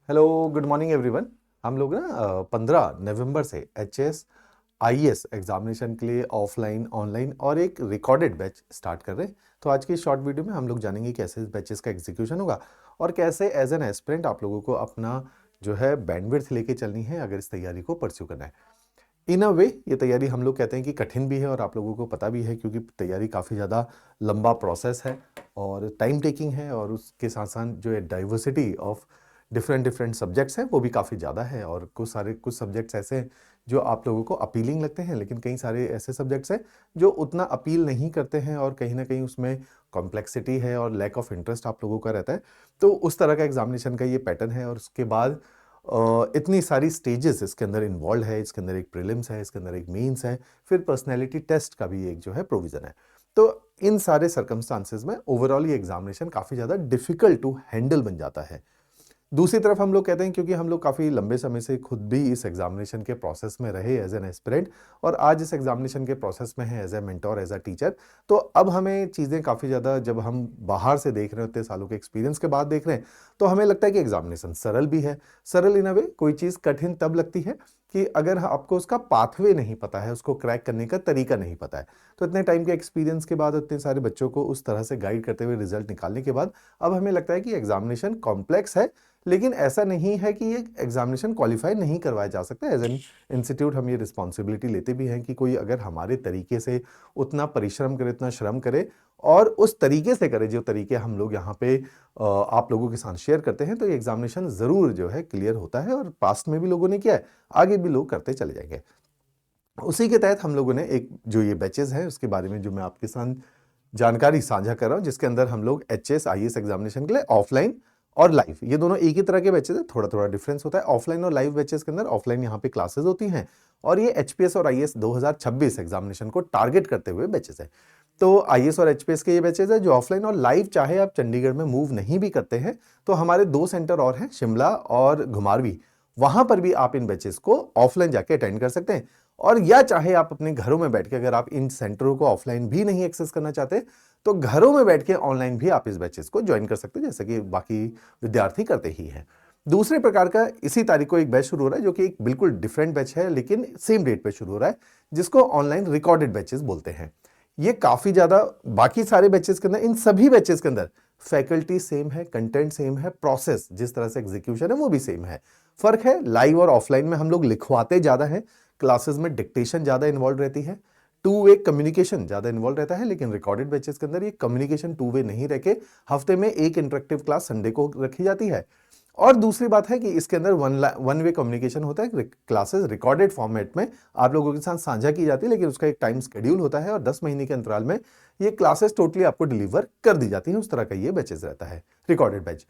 Hello, good morning everyone. हम लोग ना 15 नवंबर से एचएस आईएएस एग्जामिनेशन के लिए ऑफलाइन ऑनलाइन और एक रिकॉर्डेड बैच स्टार्ट कर रहे हैं। तो आज की इस शॉर्ट वीडियो में हम लोग जानेंगे कैसे इस बैचेस का एग्जीक्यूशन होगा और कैसे एज एन एस्पिरेंट आप लोगों को अपना जो है बैंडविड्थ लेके चलनी है अगर इस तैयारी को परस्यू करना है। इन अ वे ये तैयारी हम लोग कहते हैं कि कठिन भी है और आप लोगों को पता भी है, क्योंकि तैयारी काफ़ी ज़्यादा लंबा प्रोसेस है और टाइम टेकिंग है, और उसके साथ साथ जो है diversity of different different subjects हैं वो भी काफ़ी ज़्यादा है। और कुछ सब्जेक्ट्स ऐसे हैं जो आप लोगों को अपीलिंग लगते हैं, लेकिन कई सारे ऐसे सब्जेक्ट्स हैं जो उतना अपील नहीं करते हैं और कहीं ना कहीं उसमें कॉम्प्लेक्सिटी है और लैक ऑफ इंटरेस्ट आप लोगों का रहता है। तो उस तरह का एग्जामिनेशन का ये पैटर्न है। और उसके बाद इतनी सारी स्टेजेस इसके अंदर इन्वॉल्व है। इसके अंदर एक प्रीलिम्स है, इसके अंदर एक मेंस है, फिर पर्सनैलिटी टेस्ट का भी एक जो है प्रोविज़न है। तो इन सारे सर्कमस्टांसेस में ओवरऑल ये एग्जामिनेशन काफ़ी ज़्यादा डिफिकल्ट टू हैंडल बन जाता है। दूसरी तरफ हम लोग कहते हैं, क्योंकि हम लोग काफ़ी लंबे समय से खुद भी इस एग्जामिनेशन के प्रोसेस में रहे एज एन एस्पिरेंट, और आज इस एग्जामिनेशन के प्रोसेस में है as a mentor, as a teacher. तो अब हमें चीज़ें काफ़ी ज़्यादा, जब हम बाहर से देख रहे होते हैं, सालों के एक्सपीरियंस के बाद देख रहे हैं, तो हमें लगता है कि एग्जामिनेशन सरल भी है। सरल इन अ वे, कोई चीज़ कठिन तब लगती है कि अगर आपको उसका पाथवे नहीं पता है, उसको क्रैक करने का तरीका नहीं पता है। तो इतने टाइम के एक्सपीरियंस के बाद, इतने सारे बच्चों को उस तरह से गाइड करते हुए रिजल्ट निकालने के बाद अब हमें लगता है कि एग्जामिनेशन कॉम्प्लेक्स है, लेकिन ऐसा नहीं है कि ये एग्जामिनेशन क्वालिफाई नहीं करवाया जा सकता। एज एन इंस्टीट्यूट हम ये रिस्पॉन्सिबिलिटी लेते भी हैं कि कोई अगर हमारे तरीके से उतना परिश्रम करे, उतना श्रम करे और उस तरीके से करे जो तरीके हम लोग यहाँ पे आप लोगों के साथ शेयर करते हैं, तो ये एग्जामिनेशन ज़रूर जो है क्लियर होता है। और पास्ट में भी लोगों ने किया है, आगे भी लोग करते चले जाएंगे। उसी के तहत हम लोगों ने एक जो ये बैचेज है उसके बारे में जो मैं आपके साथ जानकारी साझा कर रहा हूं, जिसके अंदर हम लोग एचएस आईएएस एग्जामिनेशन के लिए ऑफलाइन और लाइव, ये दोनों एक ही तरह के बैचेस है, थोड़ा थोड़ा डिफरेंस होता है। ऑफलाइन और लाइव बैचेस के अंदर ऑफलाइन यहाँ पे क्लासेस होती हैं, और ये एचपीएस और आईएएस 2026 एग्जामिनेशन को टारगेट करते हुए बैचेस है। तो आईएएस और एचपीएस के ये बैचेस है जो ऑफलाइन और लाइव, चाहे आप चंडीगढ़ में मूव नहीं भी करते हैं तो हमारे 2 सेंटर और हैं, शिमला और घुमारवी, वहां पर भी आप इन बैचेस को ऑफलाइन जाके अटेंड कर सकते हैं। और या चाहे आप अपने घरों में बैठ के, अगर आप इन सेंटरों को ऑफलाइन भी नहीं एक्सेस करना चाहते, तो घरों में बैठ के ऑनलाइन भी आप इस बैचेस को ज्वाइन कर सकते हैं, जैसे कि बाकी विद्यार्थी करते ही हैं। दूसरे प्रकार का इसी तारीख को एक बैच शुरू हो रहा है, जो कि एक बिल्कुल डिफरेंट बैच है, लेकिन सेम डेट पे शुरू हो रहा है, जिसको ऑनलाइन रिकॉर्डेड बैचेस बोलते हैं। ये काफी ज्यादा, बाकी सारे बैचेस के अंदर, इन सभी बैचेस के अंदर फैकल्टी सेम है, कंटेंट सेम है, प्रोसेस जिस तरह से एग्जीक्यूशन है वो भी सेम है। फर्क है लाइव और ऑफलाइन में हम लोग लिखवाते ज्यादा है, क्लासेस में डिक्टेशन ज्यादा इन्वॉल्व रहती है, टू वे कम्युनिकेशन ज्यादा इन्वॉल्व रहता है। लेकिन रिकॉर्डेड बैचेस के अंदर ये कम्युनिकेशन टू वे नहीं रह के हफ्ते में एक इंटरेक्टिव क्लास संडे को रखी जाती है। और दूसरी बात है कि इसके अंदर वन वे कम्युनिकेशन होता है, क्लासेस रिकॉर्डेड फॉर्मेट में आप लोगों के साथ साझा की जाती है, लेकिन उसका एक टाइम शेड्यूल होता है और 10 महीने के अंतराल में ये क्लासेस टोटली आपको डिलीवर कर दी जाती है। उस तरह का ये बैचेस रहता है। रिकॉर्डेड बैच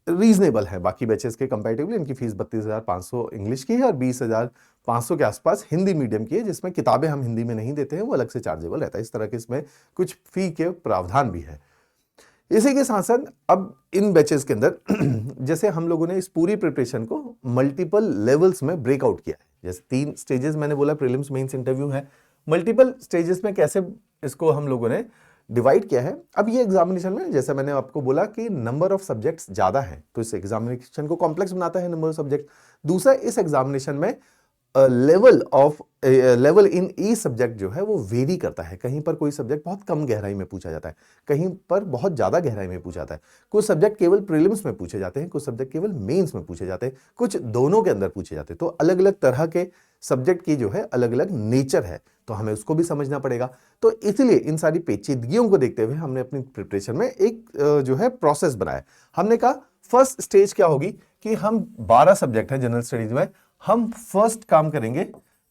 रीजनेबल है बाकी बैचेस के कंपैरेटिवली। इनकी फीस 32,500 इंग्लिश की है और 20,500 के आसपास हिंदी मीडियम की है, जिसमें किताबें हम हिंदी में नहीं देते हैं, वो अलग से चार्जेबल रहता है। इस तरह के इसमें कुछ फी के प्रावधान भी है। इसी के साथ साथ अब इन बैचेस के अंदर जैसे हम लोगों ने इस पूरी प्रिपरेशन को मल्टीपल लेवल्स में ब्रेकआउट किया है। जैसे 3 स्टेजेस मैंने बोला, प्रीलिम्स, मेंस, इंटरव्यू है। मल्टीपल स्टेजेस में कैसे इसको हम लोगों ने डिवाइड किया है। अब ये एग्जामिनेशन में, जैसे मैंने आपको बोला कि नंबर ऑफ सब्जेक्ट्स ज्यादा हैं, तो इस एग्जामिनेशन को कॉम्प्लेक्स बनाता है नंबर ऑफ सब्जेक्ट। दूसरा, इस एग्जामिनेशन में लेवल इन ई सब्जेक्ट जो है वो वेरी करता है। कहीं पर कोई सब्जेक्ट बहुत कम गहराई में पूछा जाता है, कहीं पर बहुत ज्यादा गहराई में पूछा जाता है। कुछ सब्जेक्ट केवल प्रीलिम्स में पूछे जाते हैं, कुछ सब्जेक्ट केवल मेंस में पूछे जाते हैं, कुछ दोनों के अंदर पूछे जाते हैं। तो अलग अलग तरह के सब्जेक्ट की जो है अलग अलग नेचर है, तो हमें उसको भी समझना पड़ेगा। तो इसलिए इन सारी पेचीदगियों को देखते हुए हमने अपनी प्रिपरेशन में एक जो है प्रोसेस बनाया। हमने कहा फर्स्ट स्टेज क्या होगी कि हम 12 सब्जेक्ट है जनरल स्टडीज में, हम फर्स्ट काम करेंगे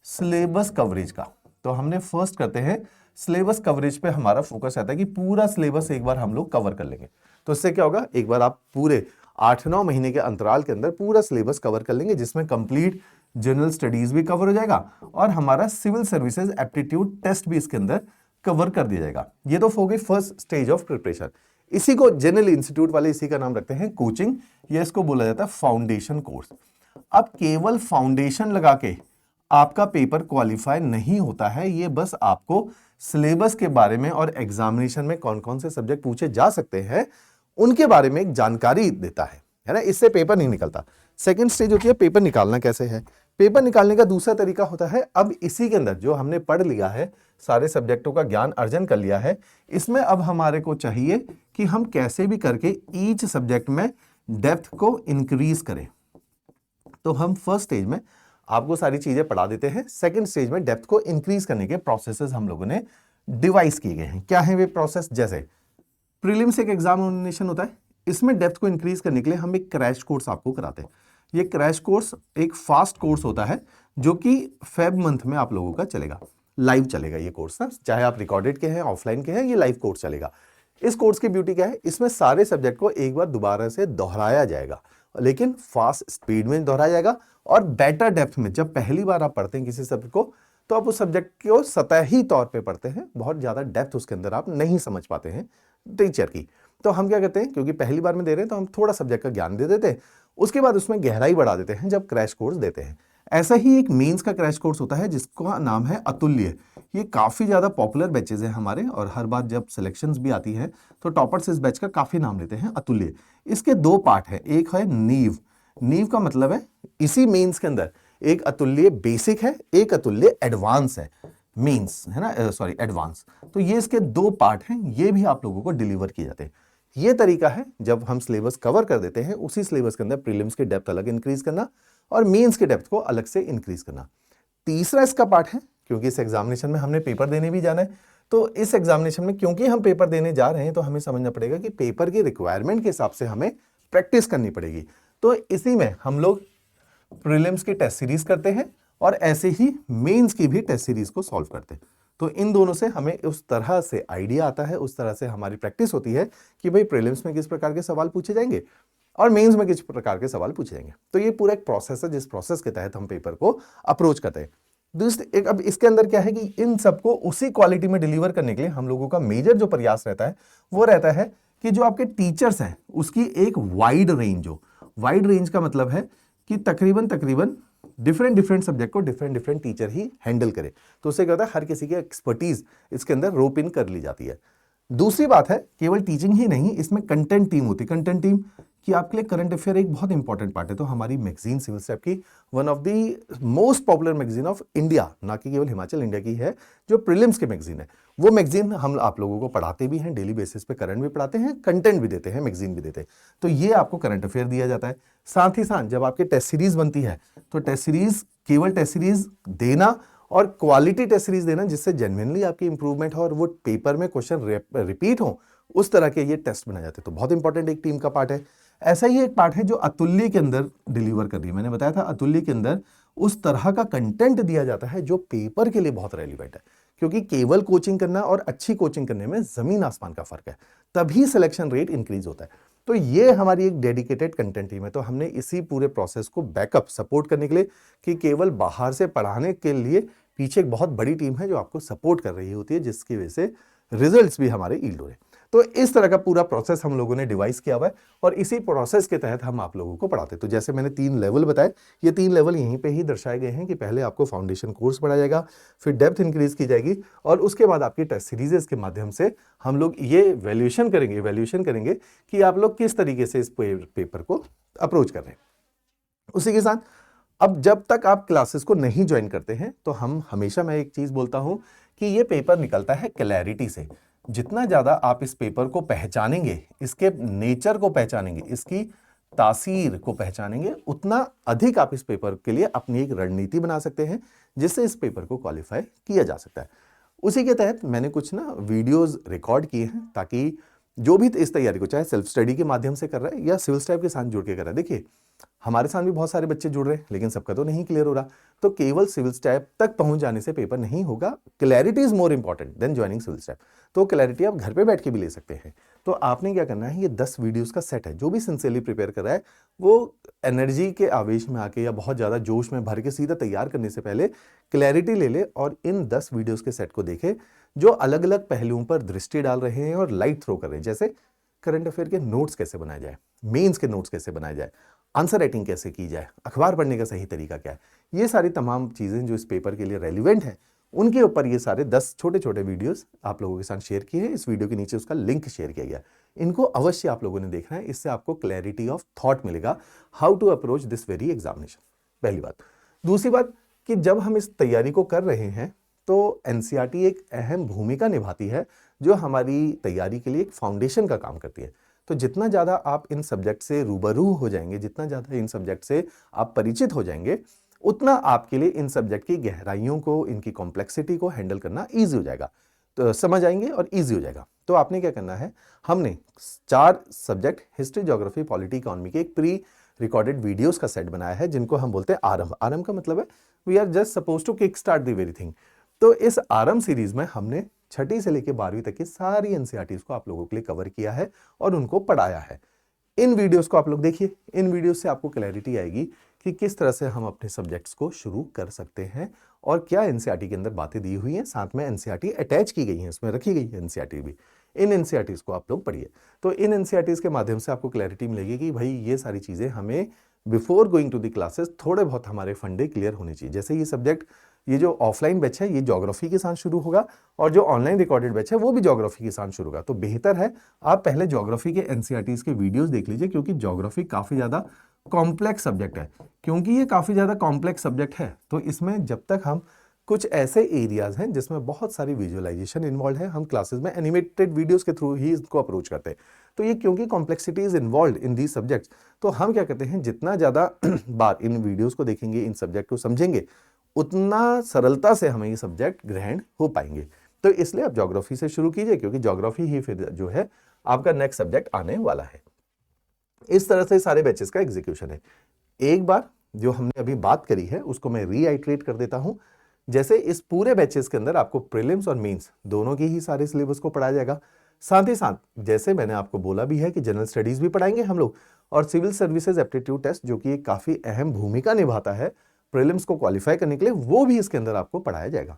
सिलेबस कवरेज का। तो हमने फर्स्ट करते हैं सिलेबस कवरेज पे, हमारा फोकस रहता है कि पूरा सिलेबस एक बार हम लोग कवर कर लेंगे। तो इससे क्या होगा, एक बार आप पूरे 8-9 महीने के अंतराल के अंदर पूरा सिलेबस कवर कर लेंगे, जिसमें कंप्लीट जनरल स्टडीज भी कवर हो जाएगा और हमारा सिविल सर्विसेज एप्टीट्यूड टेस्ट भी इसके अंदर कवर कर दिया जाएगा। ये तो हो गई फर्स्ट स्टेज ऑफ प्रिपरेशन। इसी को जनरल इंस्टीट्यूट वाले इसी का नाम रखते हैं कोचिंग, या इसको बोला जाता है फाउंडेशन कोर्स। अब केवल फाउंडेशन लगा के आपका पेपर क्वालिफाई नहीं होता है, ये बस आपको सिलेबस के बारे में और एग्जामिनेशन में कौन कौन से सब्जेक्ट पूछे जा सकते हैं उनके बारे में एक जानकारी देता है है ना, इससे पेपर नहीं निकलता। सेकंड स्टेज होती है पेपर निकालना कैसे है। पेपर निकालने का दूसरा तरीका होता है, अब इसी के अंदर जो हमने पढ़ लिया है, सारे सब्जेक्टों का ज्ञान अर्जन कर लिया है, इसमें अब हमारे को चाहिए कि हम कैसे भी करके ईच सब्जेक्ट में डेप्थ को इंक्रीज करें। तो हम फर्स्ट स्टेज में आपको सारी चीजें पढ़ा देते हैं, सेकंड स्टेज में डेप्थ को इंक्रीज करने के प्रोसेसेस हम लोगों ने डिवाइस किए गए हैं। क्या है वे प्रोसेस? जैसे प्रीलिम्स एक एग्जामिनेशन होता है, इसमें डेप्थ को इंक्रीज करने के लिए हम एक क्रैश कोर्स आपको कराते हैं। ये क्रैश कोर्स एक फास्ट कोर्स होता है जो कि फेब मंथ में आप लोगों का चलेगा, लाइव चलेगा ये कोर्स ना, चाहे आप रिकॉर्डेड के हैं ऑफलाइन के हैं, ये लाइव कोर्स चलेगा। इस कोर्स की ब्यूटी क्या है, इसमें सारे सब्जेक्ट को एक बार दोबारा से दोहराया जाएगा, लेकिन फास्ट स्पीड में दोहराया जाएगा और बेटर डेप्थ में। जब पहली बार आप पढ़ते हैं किसी सब्जेक्ट को तो आप उस सब्जेक्ट को सतही तौर पे पढ़ते हैं, बहुत ज्यादा डेप्थ उसके अंदर आप नहीं समझ पाते हैं टीचर की। तो हम क्या करते हैं, क्योंकि पहली बार में दे रहे हैं तो हम थोड़ा सब्जेक्ट का ज्ञान दे देते हैं, उसके बाद उसमें गहराई बढ़ा देते हैं जब क्रैश कोर्स देते हैं। ऐसा ही एक मेंस का क्रैश कोर्स होता है जिसका नाम है अतुल्य। ये काफी ज्यादा पॉपुलर बैचेज हैं हमारे, और हर बार जब सिलेक्शंस भी आती है तो टॉपर्स इस बैच का काफी नाम लेते हैं, अतुल्य। इसके दो पार्ट है, एक है नींव। नींव का मतलब है इसी मेंस के अंदर एक अतुल्य बेसिक है, एक अतुल्य एडवांस है, मीन्स है ना, सॉरी एडवांस। तो ये इसके दो पार्ट हैं, ये भी आप लोगों को डिलीवर किए जाते हैं। ये तरीका है जब हम सिलेबस कवर कर देते हैं, उसी सिलेबस के अंदर प्रीलिम्स की डेप्थ अलग इंक्रीज करना और मेंस की डेप्थ को अलग से इंक्रीज करना। तीसरा इसका पार्ट है, क्योंकि इस एग्जामिनेशन में हमने पेपर देने भी जाना है, तो इस एग्जामिनेशन में क्योंकि हम पेपर देने जा रहे हैं तो हमें समझना पड़ेगा कि पेपर की रिक्वायरमेंट के हिसाब से हमें प्रैक्टिस करनी पड़ेगी। तो इसी में हम लोग प्रीलिम्स की टेस्ट सीरीज करते हैं और ऐसे ही मेंस की भी टेस्ट सीरीज को सॉल्व करते हैं। तो इन दोनों से हमें उस तरह से आइडिया आता है, उस तरह से हमारी प्रैक्टिस होती है कि भाई प्रीलिम्स में किस प्रकार के सवाल पूछे जाएंगे और मेंस में किस प्रकार के सवाल पूछे जाएंगे। तो ये पूरा एक प्रोसेस है जिस प्रोसेस के तहत हम पेपर को अप्रोच करते हैं। दूसरी एक, अब इसके अंदर क्या है कि इन सबको उसी क्वालिटी में डिलीवर करने के लिए हम लोगों का मेजर जो प्रयास रहता है वो रहता है कि जो आपके टीचर्स हैं उसकी एक वाइड रेंज हो। वाइड रेंज का मतलब है कि तकरीबन डिफरेंट सब्जेक्ट को डिफरेंट टीचर ही हैंडल करे, तो उससे क्या होता है हर किसी की एक्सपर्टीज इसके अंदर रोप इन कर ली जाती है। दूसरी बात है केवल टीचिंग ही नहीं, इसमें कंटेंट टीम होती है। कंटेंट टीम कि आपके लिए करंट अफेयर एक बहुत इंपॉर्टेंट पार्ट है। तो हमारी मैगजीन सिविल स्टेप की one of the most popular magazine of India, ना कि केवल हिमाचल, इंडिया की है, जो प्रीलिम्स की मैगजीन है, वो मैगजीन हम आप लोगों को पढ़ाते भी हैं, डेली बेसिस पे करंट भी पढ़ाते हैं, कंटेंट भी देते हैं, मैगजीन भी देते हैं। तो ये आपको करंट अफेयर दिया जाता है। साथ ही साथ जब आपकी टेस्ट सीरीज बनती है तो टेस्ट सीरीज केवल टेस्ट सीरीज देना और क्वालिटी टेस्ट सीरीज देना जिससे जेन्युइनली आपकी इंप्रूवमेंट हो और वो पेपर में क्वेश्चन रिपीट हो, उस तरह के ये टेस्ट बनाए जाते हैं। तो बहुत इंपॉर्टेंट एक टीम का पार्ट है। ऐसा ही एक पार्ट है जो अतुल्य के अंदर डिलीवर कर रही है। मैंने बताया था अतुल्य के अंदर उस तरह का कंटेंट दिया जाता है जो पेपर के लिए बहुत रेलिवेंट है, क्योंकि केवल कोचिंग करना और अच्छी कोचिंग करने में जमीन आसमान का फर्क है, तभी सिलेक्शन रेट इंक्रीज होता है। तो ये हमारी एक डेडिकेटेड कंटेंट टीम है। तो हमने इसी पूरे प्रोसेस को बैकअप सपोर्ट करने के लिए कि केवल बाहर से पढ़ाने के लिए पीछे एक बहुत बड़ी टीम है जो आपको सपोर्ट कर रही होती है, जिसकी वजह से रिजल्ट्स भी हमारे यील्ड हो रहे हैं। तो इस तरह का पूरा प्रोसेस हम लोगों ने डिवाइस किया हुआ है और इसी प्रोसेस के तहत हम आप लोगों को पढ़ाते हैं। तो जैसे मैंने 3 लेवल बताए, ये 3 लेवल यहीं पे ही दर्शाए गए हैं कि पहले आपको फाउंडेशन कोर्स पढ़ाया जाएगा, फिर डेप्थ इंक्रीज की जाएगी और उसके बाद आपकी टेस्ट सीरीजेस के माध्यम से हम लोग ये वैल्यूएशन करेंगे कि आप लोग किस तरीके से इस पेपर को अप्रोच कर रहे हैं। उसी के साथ अब जब तक आप क्लासेस को नहीं ज्वाइन करते हैं तो हम हमेशा, मैं एक चीज बोलता हूं कि ये पेपर निकलता है क्लैरिटी से। जितना ज्यादा आप इस पेपर को पहचानेंगे, इसके नेचर को पहचानेंगे, इसकी तासीर को पहचानेंगे, उतना अधिक आप इस पेपर के लिए अपनी एक रणनीति बना सकते हैं जिससे इस पेपर को क्वालिफाई किया जा सकता है। उसी के तहत मैंने कुछ ना वीडियोस रिकॉर्ड किए हैं ताकि जो भी इस तैयारी को चाहे सेल्फ स्टडी के माध्यम से कर रहा है या सिविल स्टैप के साथ जुड़ के कर रहा है, देखिए हमारे साथ भी बहुत सारे बच्चे जुड़ रहे हैं लेकिन सबका तो नहीं क्लियर हो रहा। तो केवल सिविल स्टैप तक पहुंच जाने से पेपर नहीं होगा, clarity is more important than joining civil step. तो क्लैरिटी आप घर पे बैठ के भी ले सकते हैं। तो आपने क्या करना है, ये 10 वीडियोस का सेट है। जो भी सिंसियरली प्रिपेयर कर रहा है वो एनर्जी के आवेश में आके या बहुत ज्यादा जोश में भर के सीधा तैयार करने से पहले क्लैरिटी ले ले और इन 10 वीडियोस के सेट को देखे जो अलग अलग पहलुओं पर दृष्टि डाल रहे हैं और लाइट थ्रो कर रहे हैं। जैसे करंट अफेयर के नोट्स कैसे बनाए जाए, मेंस के नोट्स कैसे बनाए जाए, आंसर राइटिंग कैसे की जाए, अखबार पढ़ने का सही तरीका क्या है, ये सारी तमाम चीजें जो इस पेपर के लिए रेलिवेंट हैं उनके ऊपर ये सारे 10 छोटे छोटे वीडियोस आप लोगों के साथ शेयर किए हैं। इस वीडियो के नीचे उसका लिंक शेयर किया गया है। इनको अवश्य आप लोगों ने देखना है। इससे आपको क्लैरिटी ऑफ थॉट मिलेगा how to approach this very examination, पहली बात। दूसरी बात कि जब हम इस तैयारी को कर रहे हैं तो एनसीईआरटी एक अहम भूमिका निभाती है जो हमारी तैयारी के लिए एक फाउंडेशन का काम करती है। तो जितना ज़्यादा आप इन सब्जेक्ट से रूबरू हो जाएंगे, जितना ज़्यादा इन सब्जेक्ट से आप परिचित हो जाएंगे, उतना आपके लिए इन सब्जेक्ट की गहराइयों को, इनकी कॉम्प्लेक्सिटी को हैंडल करना ईजी हो जाएगा, तो समझ आएंगे और ईजी हो जाएगा। तो आपने क्या करना है, हमने 4 subject history, geography, polity, economy के एक प्री रिकॉर्डेड वीडियोस का सेट बनाया है जिनको हम बोलते हैं आरंभ। आरंभ का मतलब है we are just suppose to kick start the very thing. तो इस आरंभ सीरीज में हमने छठी से लेकर 12वीं तक की सारी एनसीईआरटीज को आप लोगों के लिए कवर किया है और उनको पढ़ाया है। इन वीडियोस को आप लोग देखिए, इन वीडियोस से आपको क्लैरिटी आएगी कि किस तरह से हम अपने सब्जेक्ट्स को शुरू कर सकते हैं और क्या एनसीईआरटी के अंदर बातें दी हुई हैं, साथ में एनसीईआरटी अटैच की गई हैं, इसमें रखी गई है एनसीईआरटी भी। इन एनसीईआरटीज को आप लोग पढ़िए, तो इन एनसीईआरटीज के माध्यम से आपको क्लैरिटी मिलेगी कि भाई ये सारी चीज़ें हमें before going to the classes थोड़े बहुत हमारे फंडे क्लियर होने चाहिए। जैसे ये सब्जेक्ट, ये जो ऑफलाइन बैच है ये ज्योग्राफी के साथ शुरू होगा और जो ऑनलाइन रिकॉर्डेड बैच है वो भी ज्योग्राफी के साथ शुरू होगा। तो बेहतर है आप पहले ज्योग्राफी के एनसीईआरटीज के वीडियोस देख लीजिए, क्योंकि ज्योग्राफी काफ़ी ज़्यादा कॉम्प्लेक्स सब्जेक्ट है। क्योंकि ये काफ़ी ज़्यादा कॉम्प्लेक्स सब्जेक्ट है तो इसमें जब तक हम कुछ ऐसे एरियाज हैं जिसमें बहुत सारी विजुअलाइजेशन इन्वॉल्व है, हम क्लासेस में एनिमेटेड वीडियोस के थ्रू ही इसको अप्रोच करते हैं। तो ये क्योंकि complexity is involve in these subjects, तो हम क्या करते हैं, जितना ज़्यादा बार इन वीडियोस को देखेंगे, इन सब्जेक्ट को समझेंगे, उतना सरलता से हमें ये सब्जेक्ट ग्रहण हो पाएंगे। तो इसलिए आप ज्योग्राफी से शुरू कीजिए, क्योंकि ज्योग्राफी ही फिर जो है आपका नेक्स्ट सब्जेक्ट आने वाला है। इस तरह से सारे बैचेस का एग्जीक्यूशन है। एक बार जो हमने अभी बात करी है उसको मैं रीआइट्रेट कर देता हूं। जैसे इस पूरे बैचेस के अंदर आपको प्रीलिम्स और मेंस दोनों के ही सारे सिलेबस को पढ़ाया जाएगा। साथ ही साथ जैसे मैंने आपको बोला भी है कि जनरल स्टडीज भी पढ़ाएंगे हम लोग, और सिविल सर्विसेज एप्टीट्यूड टेस्ट जो कि एक काफी अहम भूमिका निभाता है प्रीलिम्स को क्वालिफाई करने के लिए, वो भी इसके अंदर आपको पढ़ाया जाएगा।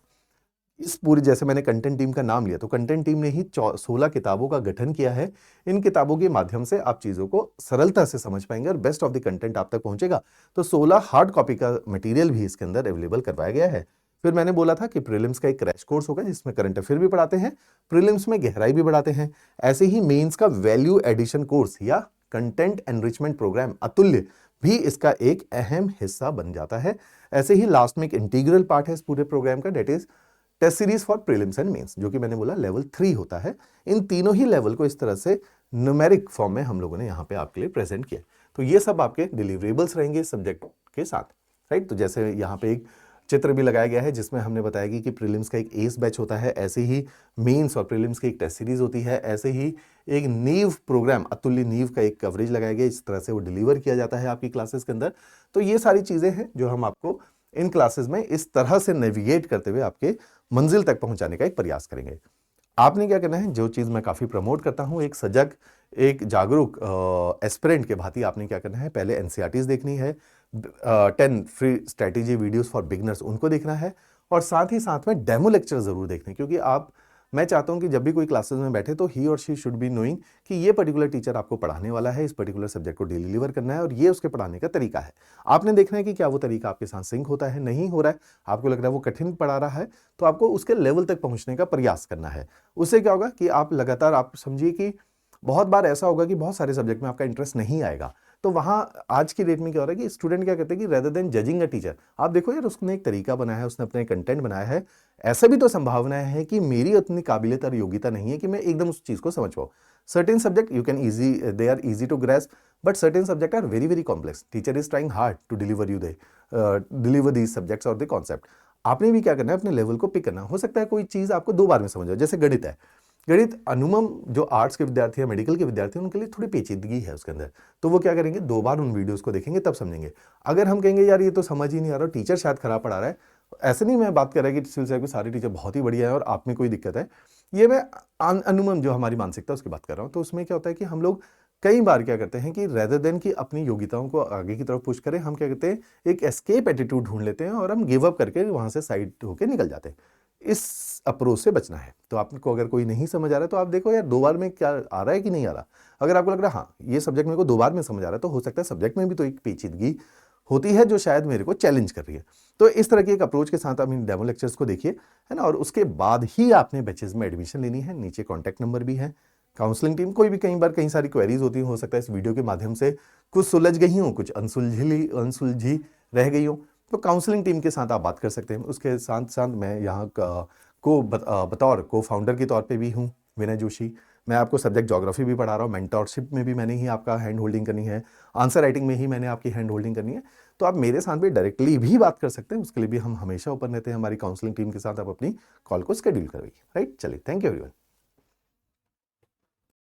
इस पूरी, जैसे मैंने कंटेंट टीम का नाम लिया, तो कंटेंट टीम ने ही 16 किताबों का गठन किया है। इन किताबों के माध्यम से आप चीज़ों को सरलता से समझ पाएंगे और बेस्ट ऑफ द कंटेंट आप तक पहुंचेगा। तो 16 हार्ड कॉपी का मटेरियल भी इसके अंदर अवेलेबल करवाया गया है। फिर मैंने बोला था कि प्रीलिम्स का एक क्रैश कोर्स होगा जिसमें करंट अफेयर भी पढ़ाते हैं, प्रीलिम्स में गहराई भी बढ़ाते हैं। ऐसे ही मेंस का वैल्यू एडिशन कोर्स या कंटेंट एनरिचमेंट प्रोग्राम अतुल्य भी इसका एक अहम हिस्सा बन जाता है। ऐसे ही लास्ट में एक इंटीग्रल पार्ट है इस पूरे प्रोग्राम का, date is test series for prelims and mains, जो कि मैंने बोला लेवल 3 होता है। इन तीनों ही लेवल को इस तरह से न्यूमेरिक फॉर्म में हम लोगों ने यहाँ पे आपके लिए प्रेजेंट किया। तो ये सब आपके डिलीवरेबल्स रहेंगे सब्जेक्ट के साथ, राइट। तो जैसे यहाँ पे एक चित्र भी लगाया गया है जिसमें हमने बताया कि प्रीलिम्स का एक एस बैच होता है, ऐसे ही मेंस और प्रीलिम्स की एक टेस्ट सीरीज होती है, ऐसे ही एक नीव प्रोग्राम अतुल्य नीव का एक कवरेज लगाया गया, इस तरह से वो डिलीवर किया जाता है आपकी क्लासेस के अंदर। तो ये सारी चीजें हैं जो हम आपको इन क्लासेस में इस तरह से नेविगेट करते हुए आपके मंजिल तक पहुंचाने का एक प्रयास करेंगे। आपने क्या करना है, जो चीज मैं काफी प्रमोट करता हूं, एक सजग, एक जागरूक एस्पिरेंट के भांति आपने क्या करना है, पहले एनसीईआरटीज देखनी है, 10 free strategy videos for beginners उनको देखना है, और साथ ही साथ में डेमो लेक्चर जरूर देखने, क्योंकि मैं चाहता हूं कि जब भी कोई क्लासेस में बैठे तो ही और शी शुड बी नोइंग कि ये पर्टिकुलर टीचर आपको पढ़ाने वाला है, इस पर्टिकुलर सब्जेक्ट को डिलीवर करना है और ये उसके पढ़ाने का तरीका है। आपने देखना है कि क्या वो तरीका आपके साथ सिंक होता है, नहीं हो रहा है, आपको लग रहा है वो कठिन पढ़ा रहा है, तो आपको उसके लेवल तक पहुंचने का प्रयास करना है। उससे क्या होगा कि आप लगातार, आप समझिए कि बहुत बार ऐसा होगा कि बहुत सारे सब्जेक्ट में आपका इंटरेस्ट नहीं आएगा, तो वहां आज की डेट में क्या हो रहा है कि स्टूडेंट क्या कहते हैं कि rather than judging a teacher, आप देखो यार उसने एक तरीका बनाया है, उसने अपने कंटेंट बनाया है, ऐसा भी तो संभावना है कि मेरी उतनी काबिलियत और योग्यता नहीं है कि मैं एकदम उस चीज को समझ पाऊं। Certain subject you can easy, they are easy to grasp, but certain subject are very very complex. Teacher is trying hard to deliver these subjects और द कॉन्सेप्ट। आपने भी क्या करना है, अपने लेवल को पिक करना। हो सकता है कोई चीज आपको 2 बार में समझ आए, जैसे गणित है, गणित अनुमम जो आर्ट्स के विद्यार्थी हैं, मेडिकल के विद्यार्थी हैं, उनके लिए थोड़ी पेचीदगी है उसके अंदर, तो वो क्या करेंगे, 2 बार उन वीडियोस को देखेंगे तब समझेंगे। अगर हम कहेंगे यार ये तो समझ ही नहीं आ रहा, टीचर शायद खराब पढ़ा रहा है, ऐसे नहीं मैं बात कर रहा कि सिलसिले के सारे टीचर बहुत ही बढ़िया है और आप में कोई दिक्कत है, ये मैं अनुमम जो हमारी मानसिकता उसकी बात कर रहा हूँ। तो उसमें क्या होता है कि हम लोग कई बार क्या करते हैं कि रेदर देन कि अपनी योग्यताओं को आगे की तरफ पुश करें, हम क्या करते हैं, एक एस्केप एटीट्यूड ढूंढ लेते हैं और हम गिव अप करके वहां से साइड होकर निकल जाते हैं। इस अप्रोच से बचना है। तो आपको अगर कोई नहीं समझ आ रहा है तो आप देखो यार 2 बार में क्या आ रहा है कि नहीं आ रहा। अगर आपको लग रहा है हाँ ये सब्जेक्ट मेरे को 2 बार में समझ आ रहा है, तो हो सकता है सब्जेक्ट में भी तो एक पेचीदगी होती है जो शायद मेरे को चैलेंज कर रही है। तो इस तरह की एक अप्रोच के साथ आप इन डेमो लेक्चर्स को देखिए, है ना, और उसके बाद ही आपने बैचेस में एडमिशन लेनी है। नीचे कॉन्टैक्ट नंबर भी है, काउंसलिंग टीम कोई भी कई बार कई सारी क्वेरीज होती हो सकता है इस वीडियो के माध्यम से कुछ सुलझ गई हो, कुछ अनसुलझी रह गई हो, तो काउंसलिंग टीम के साथ आप बात कर सकते हैं। उसके साथ साथ मैं यहाँ बतौर को फाउंडर के तौर पे भी हूँ विनय जोशी। मैं आपको सब्जेक्ट ज्योग्राफी भी पढ़ा रहा हूँ, मेंटरशिप में भी मैंने ही आपका हैंड होल्डिंग करनी है, आंसर राइटिंग में ही मैंने आपकी हैंड होल्डिंग करनी है। तो आप मेरे साथ भी डायरेक्टली भी बात कर सकते हैं, उसके लिए भी हम हमेशा ओपन रहते हैं। हमारी काउंसलिंग टीम के साथ आप अपनी कॉल को शेड्यूल करवाइए। राइट, चलिए, थैंक यू एवरीवन।